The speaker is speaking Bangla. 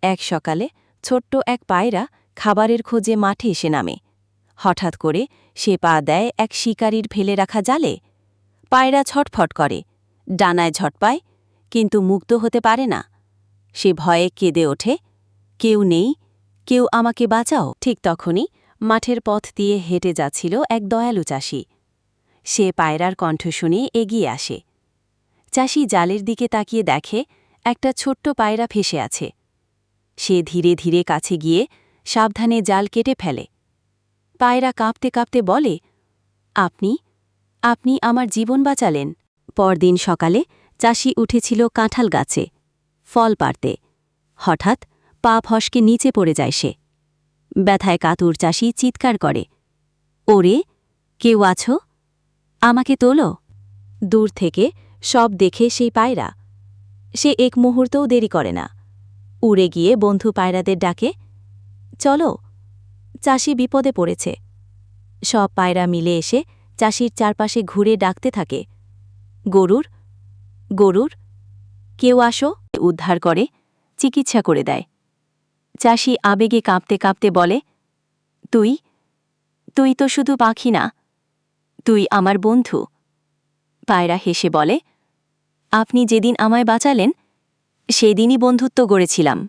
এক সকালে ছোট্ট এক পায়রা খাবারের খোঁজে মাঠে এসে নামে। হঠাৎ করে সে পা দেয় এক শিকারীর ফেলে রাখা জালে। পায়রা ছটফট করে, ডানায় ঝটপায়, কিন্তু মুক্ত হতে পারে না। সে ভয়ে কেঁদে ওঠে, কেউ নেই, কেউ আমাকে বাঁচাও। ঠিক তখনই মাঠের পথ দিয়ে হেঁটে যাচ্ছিল এক দয়ালু চাষি। সে পায়রার কণ্ঠ শুনে এগিয়ে আসে। চাষি জালের দিকে তাকিয়ে দেখে একটা ছোট্ট পায়রা ফেসে আছে। সে ধীরে ধীরে কাছে গিয়ে সাবধানে জাল কেটে ফেলে। পায়রা কাঁপতে কাঁপতে বলে, আপনি আপনি আমার জীবন বাঁচালেন। পরদিন সকালে চাষি উঠেছিল কাঁঠাল গাছে ফল পাড়তে। হঠাৎ পা ফসকে নিচে পড়ে যায় সে। ব্যথায় কাতর চাষি চিৎকার করে, ওরে, কেউ আছো? আমাকে তোলো। দূর থেকে সব দেখে সেই পায়রা। সে এক মুহূর্তও দেরি করে না, উড়ে গিয়ে বন্ধু পায়রাদের ডাকে, চলো, চাষি বিপদে পড়েছে। সব পায়রা মিলে এসে চাষির চারপাশে ঘুরে ডাকতে থাকে, গরুর, গরুর, কেউ আসো। উদ্ধার করে, চিকিৎসা করে দেয়। চাষি আবেগে কাঁপতে কাঁপতে বলে, তুই তুই তো শুধু পাখি না, তুই আমার বন্ধু। পায়রা হেসে বলে, আপনি যেদিন আমায় বাঁচালেন সেদিনই বন্ধুত্ব গড়েছিলাম।